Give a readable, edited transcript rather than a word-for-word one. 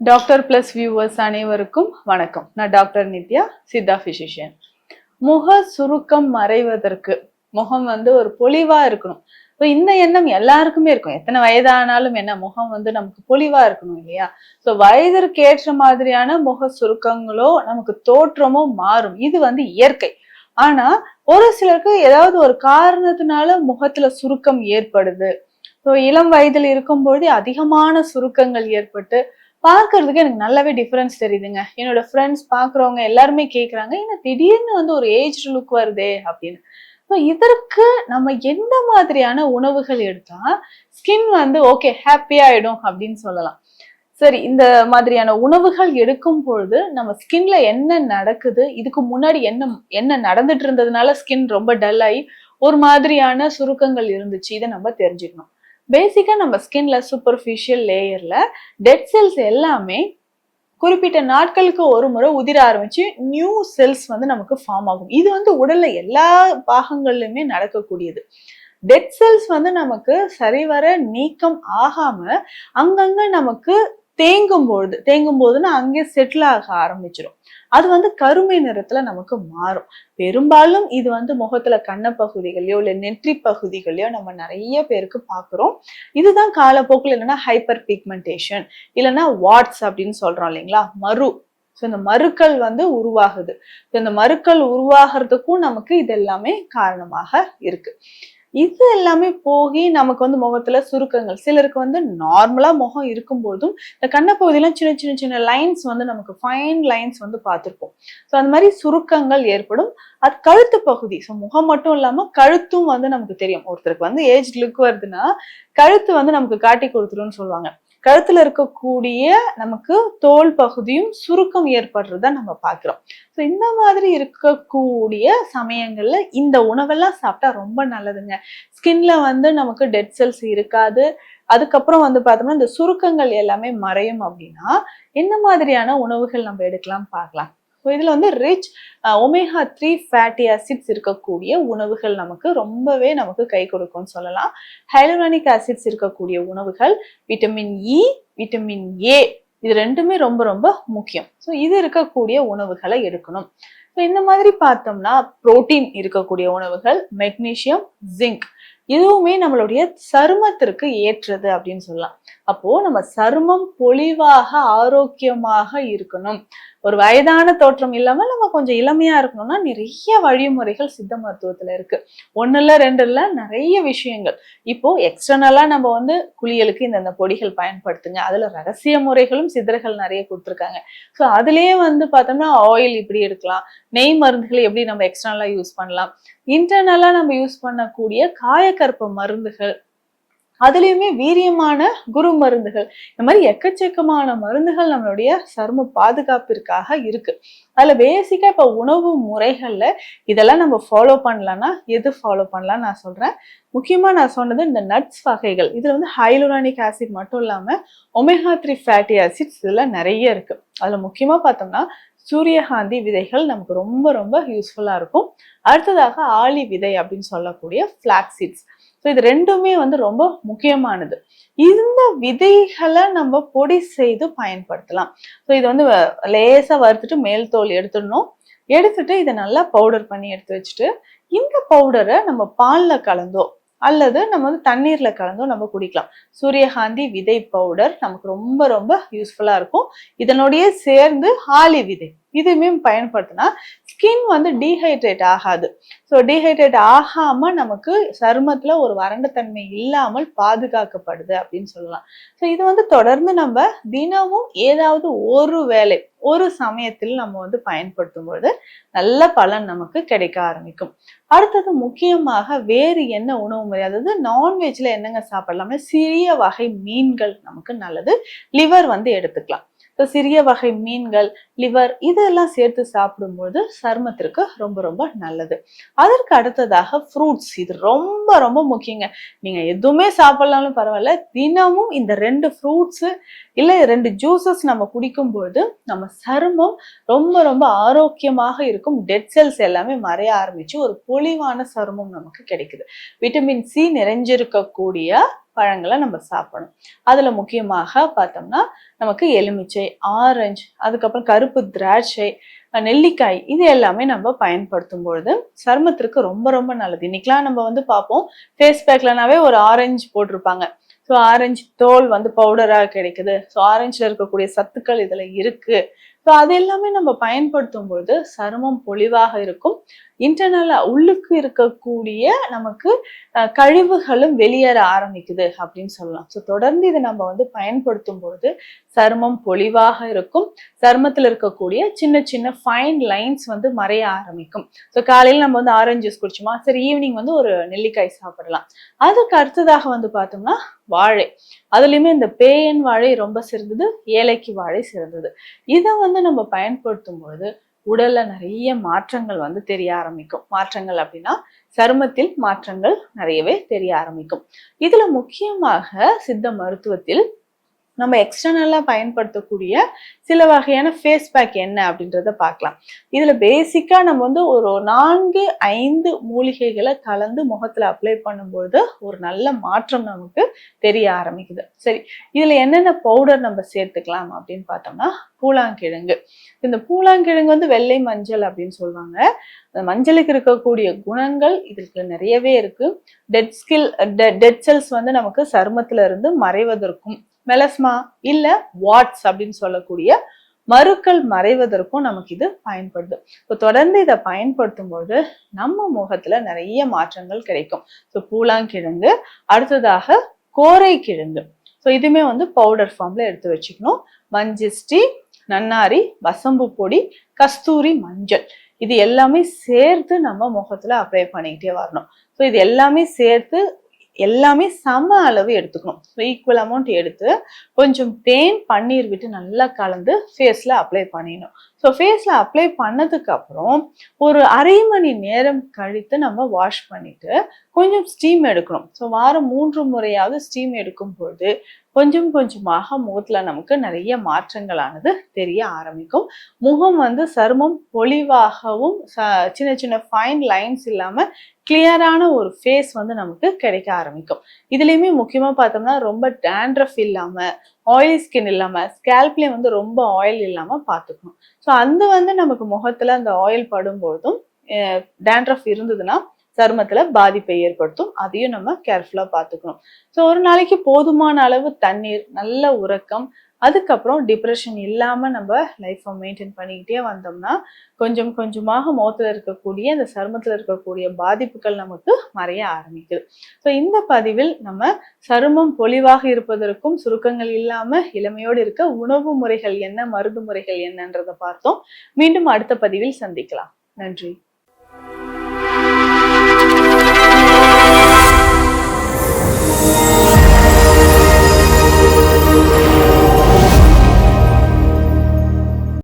Doctor plus viewers அனைவருக்கும் வணக்கம். நான் டாக்டர் நித்யா, சித்தா பிசிஷியன். முக சுருக்கம் மறைவதற்கு முகம் ஒரு பொலிவா இருக்கணும். இப்போ இந்த எண்ணம் எல்லாருக்குமே இருக்கும். எத்தனை வயதானாலும் என்ன, முகம் நமக்கு பொலிவா இருக்கணும் இல்லையா? ஸோ வயதிற்கு ஏற்ற மாதிரியான முக சுருக்கங்களோ நமக்கு தோற்றமோ மாறும். இது இயற்கை. ஆனா ஒரு சிலருக்கு ஏதாவது ஒரு காரணத்தினால முகத்துல சுருக்கம் ஏற்படுது. ஸோ இளம் வயதில் இருக்கும்போது அதிகமான சுருக்கங்கள் ஏற்பட்டு பார்க்கறதுக்கு எனக்கு நல்லாவே டிஃபரன்ஸ் தெரியுதுங்க. என்னோட ஃப்ரெண்ட்ஸ் பாக்குறவங்க எல்லாருமே கேக்குறாங்க, ஏன்னா திடீர்னு ஒரு ஏஜ் லுக் வருதே அப்படின்னு. இதற்கு நம்ம எந்த மாதிரியான உணவுகள் எடுத்தா ஸ்கின் ஓகே ஹாப்பி ஆயிடும் அப்படின்னு சொல்லலாம். சரி, இந்த மாதிரியான உணவுகள் எடுக்கும் பொழுது நம்ம ஸ்கின்ல என்ன நடக்குது, இதுக்கு முன்னாடி என்ன என்ன நடந்துட்டு இருந்ததுனால ஸ்கின் ரொம்ப டல் ஆகி ஒரு மாதிரியான சுருக்கங்கள் இருந்துச்சு, இதை நம்ம தெரிஞ்சுக்கணும். பேசிக்கா நம்ம ஸ்கின்ல சூப்பர்ஃபிஷியல் லேயர்ல டெட் செல்ஸ் எல்லாமே குறிப்பிட்ட நாட்களுக்கு ஒரு முறை உதிர ஆரம்பிச்சு நியூ செல்ஸ் நமக்கு ஃபார்ம் ஆகும். இது உடல்ல எல்லா பாகங்கள்லயுமே நடக்கக்கூடியது. டெட் செல்ஸ் நமக்கு சரிவர நீக்கம் ஆகாம அங்கங்க நமக்கு தேங்கும் போதுன்னா அங்கே செட்டில் ஆக ஆரம்பிச்சிடும். அது கருமை நிறத்துல நமக்கு மாறும். பெரும்பாலும் இது முகத்துல கண்ண பகுதிகளையோ இல்ல நெற்றி பகுதிகளையோ நம்ம நிறைய பேருக்கு பாக்குறோம். இதுதான் காலப்போக்கில் என்னன்னா ஹைப்பர் பிக்மெண்டேஷன் இல்லைன்னா வாட்ஸ் அப்படின்னு சொல்றோம் இல்லைங்களா, மரு. இந்த மருக்கள் உருவாகுது. இந்த மருக்கள் உருவாகிறதுக்கும் நமக்கு இது எல்லாமே காரணமாக இருக்கு. இது எல்லாமே போகி நமக்கு முகத்துல சுருக்கங்கள், சிலருக்கு நார்மலா முகம் இருக்கும் போதும் இந்த கண்ணப்பகுதியெல்லாம் சின்ன சின்ன சின்ன லைன்ஸ் நமக்கு ஃபைன் லைன்ஸ் பார்த்திருப்போம். ஸோ அந்த மாதிரி சுருக்கங்கள் ஏற்படும். அது கழுத்து பகுதி. ஸோ முகம் மட்டும் இல்லாம கழுத்தும் நமக்கு தெரியும். ஒருத்தருக்கு ஏஜ் லுக் வருதுன்னா கழுத்து நமக்கு காட்டி கொடுத்துருன்னு சொல்லுவாங்க. கழுத்துல இருக்கக்கூடிய நமக்கு தோல் பகுதியும் சுருக்கம் ஏற்படுறத நம்ம பாக்குறோம். ஸோ இந்த மாதிரி இருக்கக்கூடிய சமயங்கள்ல இந்த உணவெல்லாம் சாப்பிட்டா ரொம்ப நல்லதுங்க. ஸ்கின்ல நமக்கு டெட் செல்ஸ் இருக்காது. அதுக்கப்புறம் பார்த்தோம்னா இந்த சுருக்கங்கள் எல்லாமே மறையும். அப்படின்னா என்ன மாதிரியான உணவுகள் நம்ம எடுக்கலாம் பார்க்கலாம். இதுல ரிச் ஒமேகா 3 ஃபேட்டி ஆசிட்ஸ் இருக்கக்கூடிய உணவுகள் ரொம்பவே நமக்கு கை கொடுக்கும்னு சொல்லலாம். ஹைலூரானிக் ஆசிட்ஸ் இருக்கக்கூடிய உணவுகள், விட்டமின் இ, விட்டமின் ஏ, இது ரெண்டுமே ரொம்ப ரொம்ப முக்கியம். ஸோ இது இருக்கக்கூடிய உணவுகளை எடுக்கணும். ஸோ இந்த மாதிரி பார்த்தோம்னா புரோட்டீன் இருக்கக்கூடிய உணவுகள், மெக்னீசியம், ஜிங்க், இதுவுமே நம்மளுடைய சருமத்திற்கு ஏற்றது அப்படின்னு சொல்லலாம். அப்போ நம்ம சருமம் பொலிவாக ஆரோக்கியமாக இருக்கணும், ஒரு வயதான தோற்றம் இல்லாம நம்ம கொஞ்சம் இளமையா இருக்கணும்னா நிறைய வழிமுறைகள் சித்த மருத்துவத்துல இருக்கு. ஒண்ணு இல்ல ரெண்டு இல்ல, நிறைய விஷயங்கள். இப்போ எக்ஸ்டர்னலா நம்ம குளியலுக்கு இந்த பொடிகள் பயன்படுத்துங்க, அதுல ரகசிய முறைகளும் சித்தர்கள் நிறைய கொடுத்துருக்காங்க. ஸோ அதுலயே பார்த்தோம்னா ஆயில் இப்படி எடுக்கலாம், நெய் மருந்துகளை எப்படி நம்ம எக்ஸ்டர்னலா யூஸ் பண்ணலாம், இன்டர்னலா நம்ம யூஸ் பண்ணக்கூடிய காயக்கற்ப மருந்துகள், அதுலயுமே வீரியமான குரு மருந்துகள், இந்த மாதிரி எக்கச்சக்கமான மருந்துகள் நம்மளுடைய சரும பாதுகாப்பிற்காக இருக்கு. அதுல பேசிக்கா இப்ப உணவு முறைகள்ல இதெல்லாம் நம்ம ஃபாலோ பண்ணலாம்னா எது ஃபாலோ பண்ணலாம் நான் சொல்றேன். முக்கியமா நான் சொன்னது இந்த நட்ஸ் வகைகள். இதுல ஹைலூரானிக் ஆசிட் மட்டும் இல்லாம ஒமேகா 3 ஃபேட்டி ஆசிட்ஸ் இதுல நிறைய இருக்கு. அதுல முக்கியமா பார்த்தோம்னா சூரியகாந்தி விதைகள் நமக்கு ரொம்ப ரொம்ப யூஸ்ஃபுல்லா இருக்கும். அடுத்ததாக ஆளி விதை அப்படின்னு சொல்லக்கூடிய ஃபிளாக்ஸ் சீட்ஸ். ஸோ இது ரெண்டுமே ரொம்ப முக்கியமானது. இந்த விதைகளை நம்ம பொடி செய்து பயன்படுத்தலாம். ஸோ இது லேசா வறுத்துட்டு மேல் தோல் எடுத்துடணும். எடுத்துட்டு இதை நல்லா பவுடர் பண்ணி எடுத்து வச்சுட்டு இந்த பவுடரை நம்ம பால்ல கலந்தோ அல்லது நம்ம தண்ணீர்ல கலந்தோ நம்ம குடிக்கலாம். சூரியகாந்தி விதை பவுடர் நமக்கு ரொம்ப ரொம்ப யூஸ்ஃபுல்லா இருக்கும். இதனுடைய சேர்ந்து ஆளி விதை இதுவுமே பயன்படுத்தினா ஸ்கின் டீஹைட்ரேட் ஆகாது. ஸோ டீஹைட்ரேட் ஆகாம நமக்கு சருமத்துல ஒரு வறண்ட தன்மை இல்லாமல் பாதுகாக்கப்படுது அப்படின்னு சொல்லலாம். ஸோ இது தொடர்ந்து நம்ம தினமும் ஏதாவது ஒரு வேளை ஒரு சமயத்தில் நம்ம பயன்படுத்தும் பொழுது நல்ல பலன் நமக்கு கிடைக்க ஆரம்பிக்கும். அடுத்தது முக்கியமாக வேறு என்ன உணவு முறை, அதாவது நான்வெஜ்ல என்னங்க சாப்பிடலாம்னா சிறிய வகை மீன்கள் நமக்கு நல்லது. லிவர் எடுத்துக்கலாம். சிறிய வகை மீன்கள், லிவர் இதெல்லாம் சேர்த்து சாப்பிடும்போது சருமத்திற்கு ரொம்ப ரொம்ப நல்லது. அதற்கு அடுத்ததாக ஃப்ரூட்ஸ், இது ரொம்ப ரொம்ப முக்கியங்க. நீங்க எதுவுமே சாப்பிடலாம்னு பரவாயில்ல, தினமும் இந்த 2 ஃப்ரூட்ஸ் இல்ல 2 ஜூசஸ் நம்ம குடிக்கும்போது நம்ம சருமம் ரொம்ப ரொம்ப ஆரோக்கியமாக இருக்கும். டெட் செல்ஸ் எல்லாமே மறைய ஆரம்பிச்சு ஒரு பொலிவான சருமம் நமக்கு கிடைக்குது. விட்டமின் சி நிறைஞ்சிருக்கக்கூடிய பழங்களை நம்ம சாப்பிடணும். அதுல முக்கியமாக பார்த்தோம்னா நமக்கு எலுமிச்சை, ஆரஞ்சு, அதுக்கப்புறம் கருப்பு திராட்சை, நெல்லிக்காய், இது எல்லாமே நம்ம பயன்படுத்தும் பொழுது சருமத்திற்கு ரொம்ப ரொம்ப நல்லது. இன்னைக்கெல்லாம் நம்ம வந்து பார்ப்போம், ஃபேஸ் பேக்லனாவே ஒரு ஆரஞ்சு போட்டிருப்பாங்க. ஸோ ஆரஞ்சு தோல் வந்து பவுடரா கிடைக்குது. ஸோ ஆரஞ்சுல இருக்கக்கூடிய சத்துக்கள் இதுல இருக்கு. ஸோ அது எல்லாமே நம்ம பயன்படுத்தும் பொழுது சருமம் பொலிவாக இருக்கும். இன்டர்னலா உள்ளுக்கு இருக்கக்கூடிய நமக்கு கழிவுகளும் வெளியேற ஆரம்பிக்குது அப்படின்னு சொல்லலாம். ஸோ தொடர்ந்து இதை நம்ம வந்து பயன்படுத்தும் பொழுது சருமம் பொலிவாக இருக்கும். சருமத்தில் இருக்கக்கூடிய சின்ன சின்ன ஃபைன் லைன்ஸ் வந்து மறைய ஆரம்பிக்கும். ஸோ காலையில் நம்ம வந்து ஆரஞ்சு ஜூஸ் குடிச்சோமா, சரி ஈவினிங் வந்து ஒரு நெல்லிக்காய் சாப்பிடலாம். அதுக்கு அடுத்ததாக வந்து பார்த்தோம்னா வாழை. அதுலயுமே இந்த பேயன் வாழை ரொம்ப சிறந்தது, ஏலக்கி வாழை சிறந்தது. இதை வந்து நம்ம பயன்படுத்தும் பொழுது உடல்ல நிறைய மாற்றங்கள் வந்து தெரிய ஆரம்பிக்கும். மாற்றங்கள் அப்படின்னா சருமத்தில் மாற்றங்கள் நிறையவே தெரிய ஆரம்பிக்கும். இதுல முக்கியமாக சித்த மருத்துவத்தில் நம்ம எக்ஸ்டர்னலா பயன்படுத்தக்கூடிய சில வகையான ஃபேஸ் பேக் என்ன அப்படின்றத பார்க்கலாம். இதுல பேசிக்கா நம்ம வந்து ஒரு 4-5 மூலிகைகளை கலந்து முகத்துல அப்ளை பண்ணும்பொழுது ஒரு நல்ல மாற்றம் நமக்கு தெரிய ஆரம்பிக்குது. சரி, இதுல என்னென்ன பவுடர் நம்ம சேர்த்துக்கலாம் அப்படின்னு பார்த்தோம்னா பூலாங்கிழங்கு. இந்த பூலாங்கிழங்கு வந்து வெள்ளை மஞ்சள் அப்படின்னு சொல்லுவாங்க. மஞ்சளுக்கு இருக்கக்கூடிய குணங்கள் இதுக்கு நிறையவே இருக்கு. டெட் செல்ஸ் வந்து நமக்கு சருமத்துல இருந்து மறைவதற்கும், மெலஸ்மா இல்ல வாட்ஸ் அப்படின்னு சொல்லக்கூடிய மருக்கள் மறைவதற்கும் நமக்கு இது பயன்படுது. இப்போ தொடர்ந்து இதை பயன்படுத்தும் போது நம்ம முகத்துல நிறைய மாற்றங்கள் கிடைக்கும். ஸோ பூலாங்கிழங்கு, அடுத்ததாக கோரை கிழங்கு. ஸோ இதுவுமே வந்து பவுடர் ஃபார்ம்ல எடுத்து வச்சுக்கணும். மஞ்சிஷ்டி, நன்னாரி, வசம்பு பொடி, கஸ்தூரி மஞ்சள், இது எல்லாமே சேர்த்து நம்ம முகத்துல அப்ளை பண்ணிக்கிட்டே வரணும். ஸோ இது எல்லாமே சேர்த்து எல்லாமே சம அளவு எடுத்துக்கணும். ஸோ ஈக்குவல் அமௌண்ட் எடுத்து கொஞ்சம் தேன், பன்னீர் விட்டு நல்லா கலந்து ஃபேஸ்ல அப்ளை பண்ணிடணும். ஸோ ஃபேஸ்ல அப்ளை பண்ணதுக்கு அப்புறம் ஒரு அரை மணி நேரம் கழித்து நம்ம வாஷ் பண்ணிட்டு கொஞ்சம் ஸ்டீம் எடுக்கணும். ஸோ வாரம் 3 முறையாவது ஸ்டீம் எடுக்கும் பொழுது கொஞ்சம் கொஞ்சமாக முகத்துல நமக்கு நிறைய மாற்றங்களானது தெரிய ஆரம்பிக்கும். முகம் வந்து சருமம் பொலிவாகவும் சின்ன சின்ன ஃபைன் லைன்ஸ் இல்லாம கிளியரான ஒரு ஃபேஸ் வந்து நமக்கு கிடைக்க ஆரம்பிக்கும். இதுலயுமே முக்கியமா பார்த்தோம்னா ரொம்ப டேண்ட்ரஃப் இல்லாம, ஆயிலி ஸ்கின் இல்லாம, ஸ்கேல்ப்லயும் வந்து ரொம்ப ஆயில் இல்லாம பார்த்துக்கணும். ஸோ அந்த வந்து நமக்கு முகத்துல அந்த ஆயில் படும்போதும் டேண்ட்ரஃப் இருந்ததுன்னா சருமத்துல பாதிப்பை ஏற்படுத்தும். அதையும் நம்ம கேர்ஃபுல்லா பார்த்துக்கணும். ஸோ ஒரு நாளைக்கு போதுமான அளவு தண்ணீர், நல்ல உறக்கம், அதுக்கப்புறம் டிப்ரெஷன் இல்லாம நம்ம லைஃப்பை மெயின்டைன் பண்ணிக்கிட்டே வந்தோம்னா கொஞ்சம் கொஞ்சமாக முகத்துல இருக்கக்கூடிய இந்த சருமத்துல இருக்கக்கூடிய பாதிப்புகள் நமக்கு மறைய ஆரம்பிக்குது. ஸோ இந்த பதிவில் நம்ம சருமம் பொலிவாக இருப்பதற்கும், சுருக்கங்கள் இல்லாம இளமையோடு இருக்க உணவு முறைகள் என்ன, மருந்து முறைகள் என்னன்றதை பார்த்தோம். மீண்டும் அடுத்த பதிவில் சந்திக்கலாம். நன்றி.